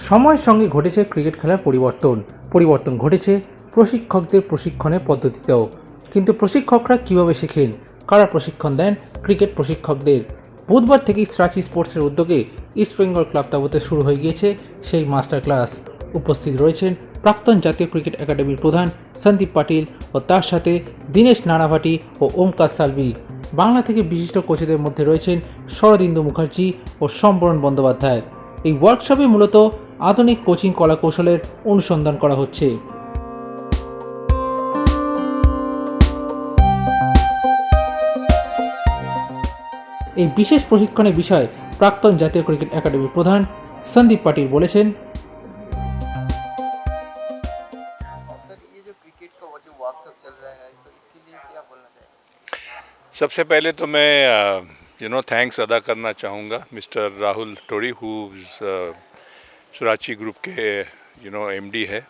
সময়ের সঙ্গে ঘটেছে ক্রিকেট খেলার পরিবর্তন ঘটেছে প্রশিক্ষকদের প্রশিক্ষণের পদ্ধতিতেও। কিন্তু প্রশিক্ষকরা কীভাবে শেখেন, কারা প্রশিক্ষণ দেন ক্রিকেট প্রশিক্ষকদের? বুধবার থেকেই স্রাচি স্পোর্টসের উদ্যোগে ইস্টবেঙ্গল ক্লাব তাবুতে শুরু হয়ে গিয়েছে সেই মাস্টার ক্লাস। উপস্থিত রয়েছেন প্রাক্তন জাতীয় ক্রিকেট একাডেমির প্রধান সন্দীপ পাটিল ও তার সাথে দীনেশ নানাভাটি ও ওমকার সালভি। বাংলা থেকে বিশিষ্ট কোচেদের মধ্যে রয়েছেন শরদিন্দু মুখার্জি ও সম্বরণ বন্দ্যোপাধ্যায়। এই ওয়ার্কশপে মূলত আধুনিক কোচিং কলাকৌশলের অনুসন্ধান করা হচ্ছে। এই বিশেষ প্রশিক্ষণের বিষয়ে প্রাক্তন জাতীয় ক্রিকেট একাডেমির প্রধান সন্দীপ পাটিল বলেছেন, सर ये जो क्रिकेट का वो जो वर्कशॉप चल रहा है तो इसके लिए क्या बोलना चाहिए? सबसे पहले तो मैं थैंक्स अदा करना चाहूँगा mister Rahul Todi who Sarachi group के एमडी है,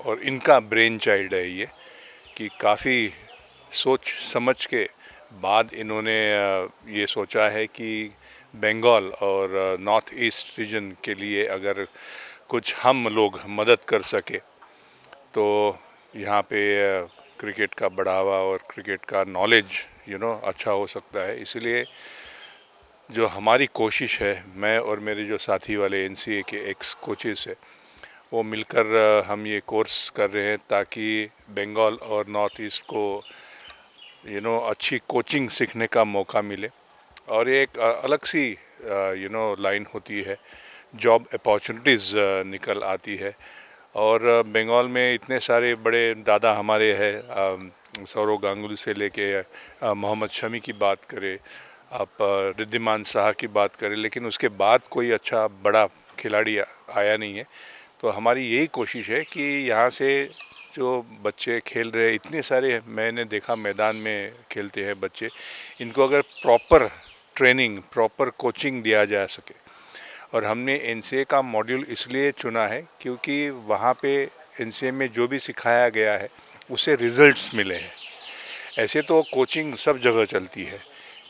और इनका ब्रेन चाइल्ड है ये कि काफ़ी सोच समझ के बाद इन्होंने ये सोचा है कि बंगाल और नॉर्थ ईस्ट रीजन के लिए अगर कुछ हम लोग मदद कर सके तो यहाँ पे क्रिकेट का बढ़ावा और क्रिकेट का नॉलेज अच्छा हो सकता है। इसलिए जो हमारी कोशिश है, मैं और मेरे जो साथी वाले एनसीए के एक्स कोचेस है वो मिलकर हम ये कोर्स कर रहे हैं ताकि बंगाल और नॉर्थ ईस्ट को अच्छी कोचिंग सीखने का मौका मिले। और एक अलग सी लाइन होती है, जॉब अपॉर्चुनिटीज़ निकल आती है। और बंगाल में इतने सारे बड़े दादा हमारे हैं, सौरव गांगुली से लेके मोहम्मद शमी की बात करें, आप रिद्धिमान शाह की बात करें, लेकिन उसके बाद कोई अच्छा बड़ा खिलाड़ी आया नहीं है। तो हमारी यही कोशिश है कि यहाँ से जो बच्चे खेल रहे हैं, इतने सारे मैंने देखा मैदान में खेलते हैं बच्चे, इनको अगर प्रॉपर ट्रेनिंग प्रॉपर कोचिंग दिया जा सके। और हमने एनसीए का मॉड्यूल इसलिए चुना है क्योंकि वहाँ पे एनसीए में जो भी सिखाया गया है उससे रिजल्ट्स मिले हैं। ऐसे तो कोचिंग सब जगह चलती है,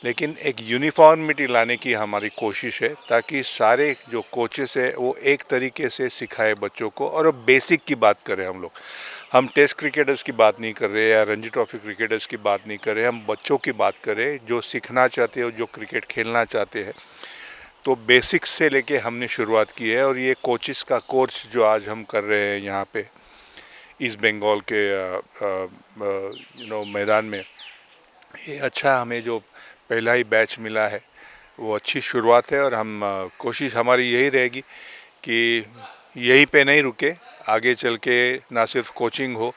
लेकिन एक यूनिफॉर्मिटी लाने की हमारी कोशिश है ताकि सारे जो कोचेस है वो एक तरीके से सिखाए बच्चों को। और बेसिक की बात करें हम टेस्ट क्रिकेटर्स की बात नहीं कर रहे या रणजी ट्रॉफी क्रिकेटर्स की बात नहीं कर रहे, हम बच्चों की बात करें जो सीखना चाहते हो, जो क्रिकेट खेलना चाहते हैं। तो बेसिक्स से लेके हमने शुरुआत की है। और ये कोचिस का कोर्स जो आज हम कर रहे हैं यहाँ पे ईस्ट बंगाल के मैदान में, ये अच्छा हमें जो पहला ही बैच मिला है वो अच्छी शुरुआत है। और हम कोशिश हमारी यही रहेगी कि यहीं पे नहीं रुके, आगे चल के ना सिर्फ कोचिंग हो,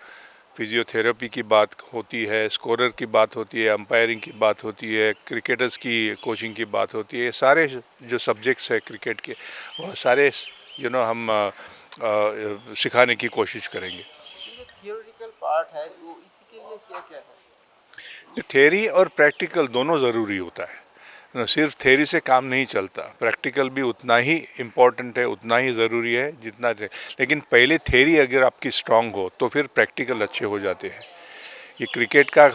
फिजियोथेरेपी की बात होती है, स्कोरर की बात होती है, अंपायरिंग की बात होती है, क्रिकेटर्स की कोचिंग की बात होती है। सारे जो सब्जेक्ट्स है क्रिकेट के वो सारे हम सिखाने की कोशिश करेंगे। ये थियोरिटिकल पार्ट है तो इसी के लिए क्या क्या है? थ्योरी और प्रैक्टिकल दोनों ज़रूरी होता है, सिर्फ थ्योरी से काम नहीं चलता, प्रैक्टिकल भी उतना ही इम्पोर्टेंट है, उतना ही ज़रूरी है जितना। लेकिन पहले थ्योरी अगर आपकी स्ट्रांग हो तो फिर प्रैक्टिकल अच्छे हो जाते हैं। ये क्रिकेट का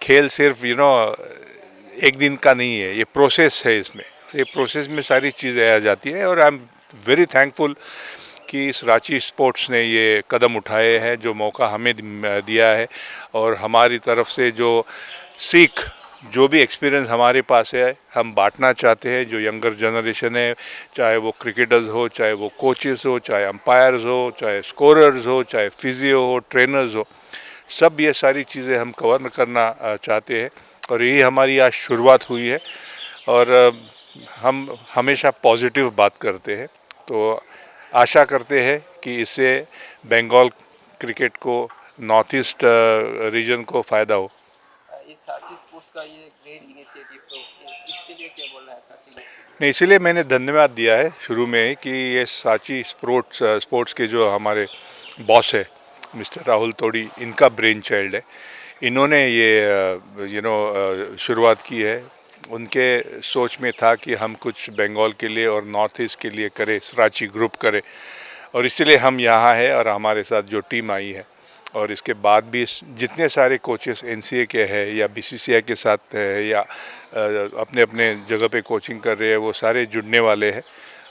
खेल सिर्फ एक दिन का नहीं है, ये प्रोसेस है। इसमें ये प्रोसेस में सारी चीज़ें आ जाती है। और आई एम वेरी थैंकफुल कि इस रांची स्पोर्ट्स ने ये कदम उठाए हैं, जो मौका हमें दिया है। और हमारी तरफ से जो सीख, जो भी एक्सपीरियंस हमारे पास है, हम बांटना चाहते हैं। जो यंगर जनरेशन है, चाहे वो क्रिकेटर्स हो, चाहे वो कोचेस हो, चाहे अंपायर्स हो, चाहे स्कोरर्स हो, चाहे फिजियो हो, ट्रेनर्स हो, सब ये सारी चीज़ें हम कवर करना चाहते हैं। और यही हमारी आज शुरुआत हुई है। और हम हमेशा पॉजिटिव बात करते हैं, तो आशा करते हैं कि इससे बंगाल क्रिकेट को, नॉर्थ ईस्ट रीजन को फ़ायदा हो। ये साची स्पोर्ट्स का ये ग्रेट इनिशिएटिव, तो इसके लिए क्या बोलना है साची को? नहीं, इसीलिए मैंने धन्यवाद दिया है शुरू में ही कि ये साची स्पोर्ट्स के जो हमारे बॉस है मिस्टर राहुल तोड़ी, इनका ब्रेन चाइल्ड है। इन्होंने ये शुरुआत की है। उनके सोच में था कि हम कुछ बंगाल के लिए और नॉर्थ ईस्ट के लिए करें, सराची ग्रुप करें। और इसीलिए हम यहाँ हैं और हमारे साथ जो टीम आई है, और इसके बाद भी जितने सारे कोचेस एनसीए के हैं या बीसीसीआई के साथ है या अपने अपने जगह पे कोचिंग कर रहे हैं, वो सारे जुड़ने वाले हैं।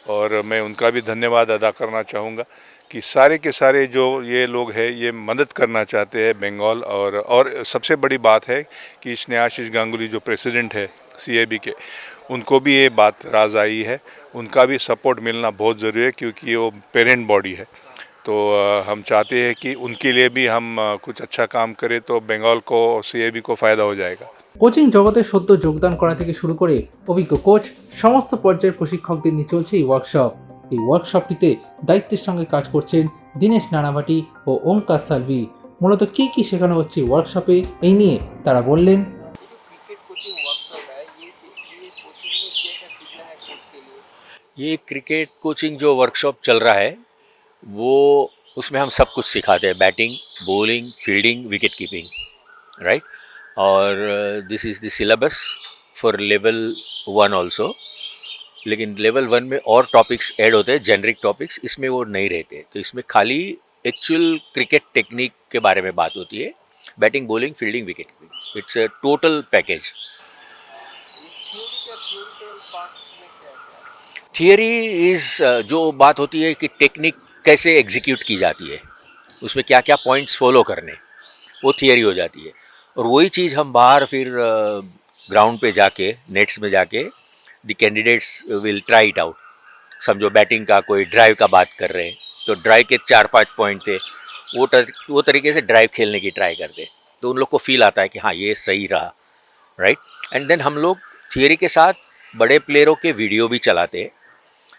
और मैं उनका भी धन्यवाद अदा करना चाहूँगा कि सारे के सारे जो ये लोग हैं ये मदद करना चाहते हैं बंगाल। और सबसे बड़ी बात है कि स्नेहाशीष गांगुली जो प्रेसिडेंट है सीएबी के, उनको भी ये बात राज आई है। उनका भी सपोर्ट मिलना बहुत ज़रूरी है क्योंकि वो पेरेंट बॉडी है। तो हम चाहते हैं कि उनके लिए भी हम कुछ अच्छा काम करें तो बंगाल को, सीएबी को फ़ायदा हो जाएगा। কোচিং জগতে সদ্য যোগদান করা থেকে শুরু করে অভিজ্ঞ কোচ সমস্ত পর্যায়ের প্রশিক্ষকদের নিয়ে চলছে এই ওয়ার্কশপ। এই ওয়ার্কশপটিতে দায়িত্বের সঙ্গে কাজ করছেন দীনেশ নানাভাটি ও ওমকার সালভি। মূলত কি কি শেখানো হচ্ছে ওয়ার্কশপে এই নিয়ে তারা বললেন। ये जो क्रिकेट कोचिंग वर्कशॉप है ये कोचिंग में क्या क्या सीखना है कोच के लिए? ये क्रिकेट कोचिंग जो वर्कशॉप चल रहा है वो उसमें हम सब कुछ सिखाते हैं, batting, bowling, fielding, wicket keeping, right. और this is the syllabus for level 1 also. लेकिन लेवल 1 में और टॉपिक्स ऐड होते हैं, जेनरिक टॉपिक्स, इसमें वो नहीं रहते। तो इसमें खाली एक्चुअल क्रिकेट टेक्निक के बारे में बात होती है, batting, bowling, fielding, wicket keeping. It's a total package. ये थ्योरिटिकल पार्ट में क्या है? थियरी इज़ जो बात होती है कि टेक्निक कैसे एग्जीक्यूट की जाती है, उसमें क्या क्या पॉइंट्स फॉलो करने, वो थियरी हो जाती है। और वही चीज़ हम बाहर फिर ग्राउंड पे जाके, नेट्स में जाके, the candidates will try it out. समझो बैटिंग का कोई ड्राइव का बात कर रहे हैं तो ड्राइव के 4-5 पॉइंट थे, वो तरीके से ड्राइव खेलने की ट्राई करते, तो उन लोग को फील आता है कि हाँ ये सही रहा, राइट। एंड देन हम लोग थियरी के साथ बड़े प्लेयरों के वीडियो भी चलाते हैं,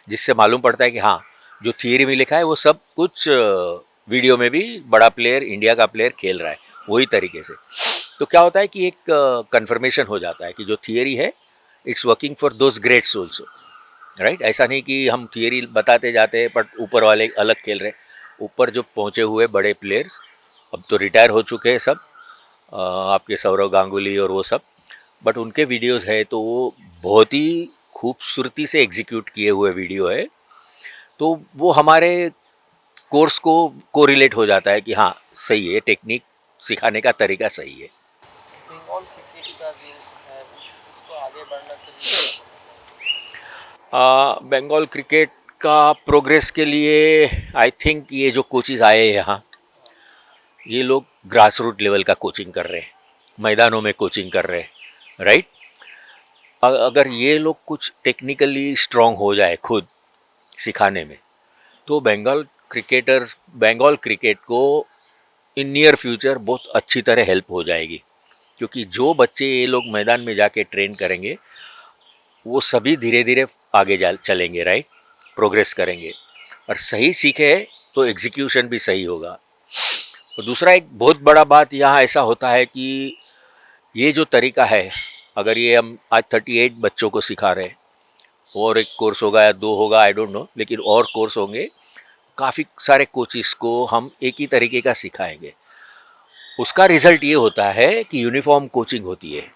जिससे मालूम पड़ता है कि हाँ जो थियरी में लिखा है वो सब कुछ वीडियो में भी बड़ा प्लेयर, इंडिया का प्लेयर खेल रहा है वही तरीके से। तो क्या होता है कि एक कंफर्मेशन हो जाता है कि जो थियरी है it's working for those greats also, right. ऐसा नहीं कि हम थियरी बताते जाते हैं बट ऊपर वाले अलग खेल रहे। ऊपर जो पहुँचे हुए बड़े प्लेयर्स अब तो रिटायर हो चुके हैं सब, आपके सौरव गांगुली और वो सब, बट उनके वीडियोस है तो वो बहुत ही खूबसूरती से एग्जीक्यूट किए हुए वीडियो है। तो वो हमारे कोर्स को कोरिलेट हो जाता है कि हाँ सही है, टेक्निक सिखाने का तरीका सही है। बंगाल क्रिकेट का जो है उसको आगे बढ़ना के लिए बंगाल क्रिकेट का प्रोग्रेस के लिए आई थिंक ये जो कोचेज़ आए हैं यहाँ, ये लोग ग्रास रूट लेवल का कोचिंग कर रहे हैं, मैदानों में कोचिंग कर रहे हैं, राइट। अगर ये लोग कुछ टेक्निकली स्ट्रांग हो जाए खुद सिखाने में तो बंगाल क्रिकेट को इन नियर फ्यूचर बहुत अच्छी तरह हेल्प हो जाएगी। क्योंकि जो बच्चे ये लोग मैदान में जाके ट्रेन करेंगे वो सभी धीरे धीरे आगे चलेंगे, राइट, प्रोग्रेस करेंगे। और सही सीखे तो एग्जीक्यूशन भी सही होगा। और दूसरा एक बहुत बड़ा बात यहाँ ऐसा होता है कि ये जो तरीका है, अगर ये हम आज 38 बच्चों को सिखा रहे हैं, और एक कोर्स होगा या 2 होगा, आई डोंट नो, लेकिन और कोर्स होंगे, काफ़ी सारे कोचिस को हम एक ही तरीके का सिखाएंगे। उसका रिज़ल्ट ये होता है कि यूनिफॉर्म कोचिंग होती है।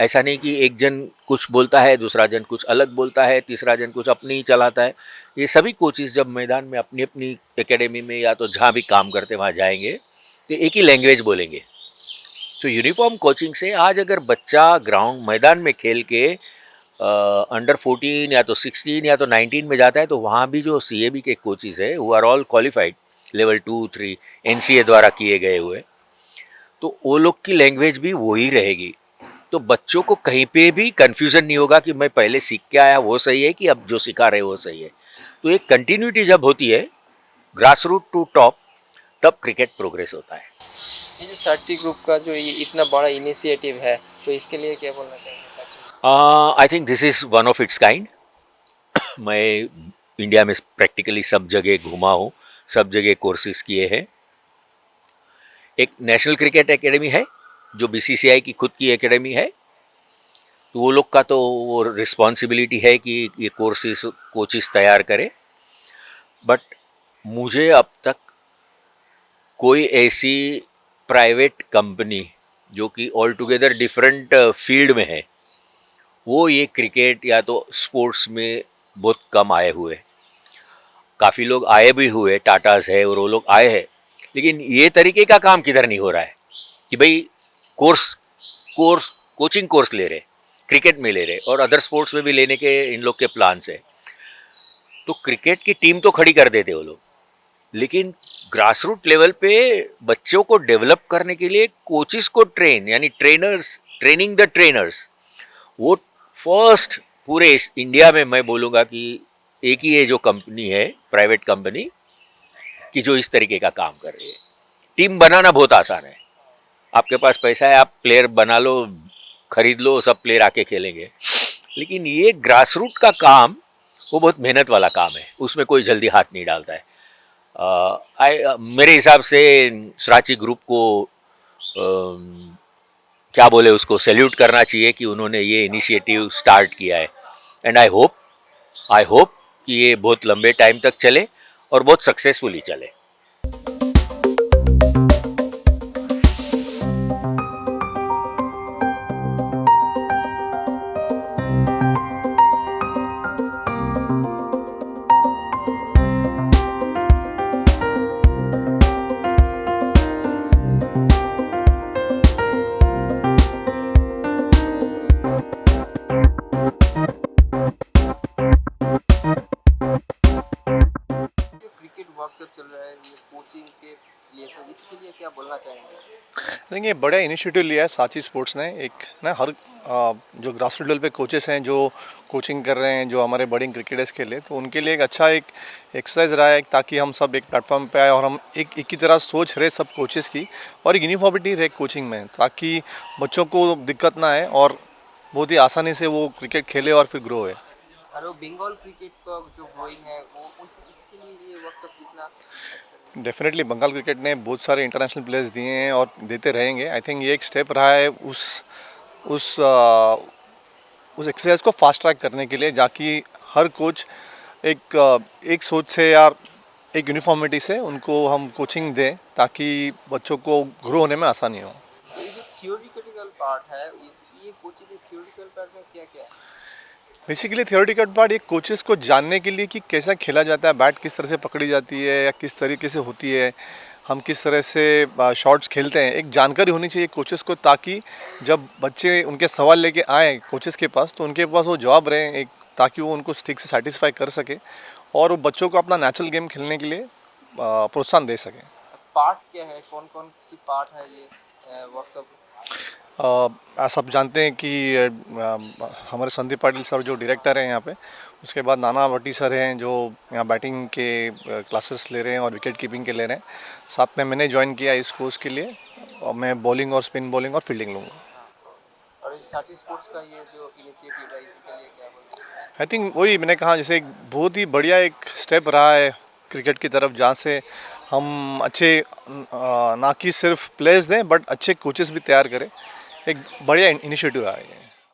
ऐसा नहीं कि एक जन कुछ बोलता है, दूसरा जन कुछ अलग बोलता है, तीसरा जन कुछ अपनी ही चलाता है। ये सभी कोचिस जब मैदान में अपनी अपनी एकेडमी में या तो जहाँ भी काम करते वहाँ जाएंगे तो एक ही लैंग्वेज बोलेंगे। तो यूनिफॉर्म कोचिंग से आज अगर बच्चा ग्राउंड मैदान में खेल के अंडर 14 या तो 16 या तो 19 में जाता है तो वहाँ भी जो सीएबी के कोचिस है वो are all qualified level 2-3 NCA द्वारा किए गए हुए, तो वो लोग की लैंग्वेज भी वही रहेगी। तो बच्चों को कहीं पे भी कन्फ्यूज़न नहीं होगा कि मैं पहले सीख के आया वो सही है कि अब जो सिखा रहे वो सही है। तो एक कंटिन्यूटी जब होती है ग्रास रूट टू टॉप, तब क्रिकेट प्रोग्रेस होता है। ये जो साक्षी ग्रुप का जो ये इतना बड़ा इनिशिएटिव है तो इसके लिए क्या बोलना चाहेंगे Sakshi? I think this is one of its kind. मैं इंडिया में प्रैक्टिकली सब जगह घूमा हूँ, सब जगह कोर्सेज किए हैं। एक नेशनल क्रिकेट एकेडमी है जो बीसीसीआई की खुद की एकेडमी है, तो वो लोग का तो वो रिस्पॉन्सिबिलिटी है कि ये कोचेस तैयार करे। बट मुझे अब तक कोई ऐसी प्राइवेट कंपनी जो कि ऑल टुगेदर डिफरेंट फील्ड में है, वो ये क्रिकेट या तो स्पोर्ट्स में बहुत कम आए हुए। काफ़ी लोग आए भी हुए, टाटास है और वो लोग आए हैं, लेकिन ये तरीके का काम किधर नहीं हो रहा है कि भाई कोचिंग कोर्स ले रहे, क्रिकेट में ले रहे और अदर स्पोर्ट्स में भी लेने के इन लोग के प्लान्स है। तो क्रिकेट की टीम तो खड़ी कर देते वो लोग, लेकिन ग्रास रूट लेवल पे बच्चों को डेवलप करने के लिए कोचिस को ट्रेन, यानी ट्रेनर्स, ट्रेनिंग द ट्रेनर्स, वो फर्स्ट पूरे इंडिया में मैं बोलूँगा कि एक ही है जो कंपनी है, प्राइवेट कंपनी, कि जो इस तरीके का काम कर रही है। टीम बनाना बहुत आसान है, आपके पास पैसा है, आप प्लेयर बना लो, खरीद लो, सब प्लेयर आके खेलेंगे। लेकिन ये ग्रास रूट का काम वो बहुत मेहनत वाला काम है, उसमें कोई जल्दी हाथ नहीं डालता है। मेरे हिसाब से सराची ग्रुप को क्या बोले, उसको सैल्यूट करना चाहिए कि उन्होंने ये इनिशिएटिव स्टार्ट किया है। एंड आई होप कि ये बहुत लंबे टाइम तक चले और बहुत सक्सेसफुली चले। जो क्रिकेट वर्कशॉप चल रहा है ये कोचिंग के लिए, तो इसके लिए क्या बोलना चाहेंगे? देखिए, बड़ा इनिशिएटिव लिया है साची स्पोर्ट्स ने। एक ना हर जो ग्रास रूट लेवल पे कोचेस हैं जो कोचिंग कर रहे हैं, जो हमारे बडिंग क्रिकेटर्स के लिए, तो उनके लिए एक अच्छा एक एक्सरसाइज रहा है, ताकि हम सब एक प्लेटफॉर्म पे आए और हम एक ही तरह सोच रहे सब कोचेस की, और एक यूनिफॉर्मिटी रहे कोचिंग में, ताकि बच्चों को दिक्कत ना आए और बहुत ही आसानी से वो क्रिकेट खेले और फिर ग्रो है। और वो बंगाल क्रिकेट का जो ग्रोइंग है वो इसके लिए ये वर्कशॉप कितना अच्छा है? डेफिनेटली बंगाल क्रिकेट ने बहुत सारे इंटरनेशनल प्लेयर्स दिए हैं और देते रहेंगे। आई थिंक ये एक स्टेप रहा है उस उस एक्सरसाइज को फास्ट ट्रैक करने के लिए, जाकि हर कोच एक सोच से या एक यूनिफॉर्मिटी से उनको हम कोचिंग दें, ताकि बच्चों को ग्रो होने में आसानी हो। ये जो थियोरिटिकल पार्ट है, ये कोचिंग के थियोरिटिकल पार्ट में क्या क्या है? बेसिकली थियोरेटिकल पार्ट ये कोचेस को जानने के लिए कि कैसा खेला जाता है, बैट किस तरह से पकड़ी जाती है या किस तरीके से होती है, हम किस तरह से शॉट्स खेलते हैं, एक जानकारी होनी चाहिए कोचेस को, ताकि जब बच्चे उनके सवाल लेके आए कोचेस के पास तो उनके पास वो जवाब रहे, एक ताकि वो उनको ठीक से सेटिस्फाई कर सके और वो बच्चों को अपना नेचुरल गेम खेलने के लिए प्रोत्साहन दे सकें। पार्ट क्या है, कौन कौन सी पार्ट है ये वर्कशॉप? सब जानते हैं कि हमारे संदीप पाटिल सर जो डायरेक्टर हैं यहाँ पे, उसके बाद नाना भट्टी सर हैं जो यहाँ बैटिंग के क्लासेस ले रहे हैं और विकेट कीपिंग के ले रहे हैं। साथ में मैंने ज्वाइन किया इस कोर्स के लिए, और मैं बॉलिंग और स्पिन बॉलिंग और फील्डिंग लूँगा। और इस साची स्पोर्ट्स का ये जो इनिशिएटिव है इसके लिए क्या बोलते हैं? आई थिंक वही मैंने कहा, जैसे एक बहुत ही बढ़िया एक स्टेप रहा है क्रिकेट की तरफ, जहाँ से हम अच्छे ना कि सिर्फ प्लेयर्स दें बट अच्छे कोचेस भी तैयार करें। एक बढ़िया इनिशिएटिव रहा है ये।